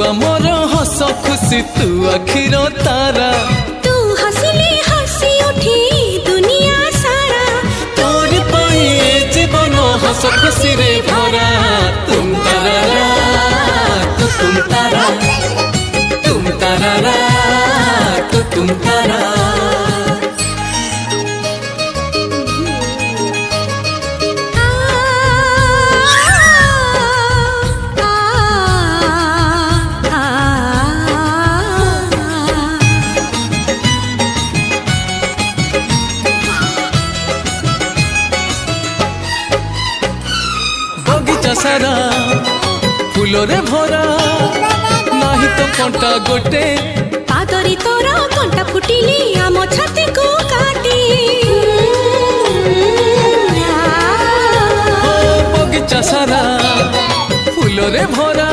आमर हस खुशी तू आखिर तारा तू हसिले हसी उठी दुनिया सारा तोर पाई जीवन हस खुशी रे भरा तुम तारा तुम तारा तुम तारा तुम तारा बगीचा सारा फूल रे भरा नाही तो कंटा गोटे पादरी तोरा कंटा फुटिली आम छाती को काटी बगीचा सारा फूल रे भरा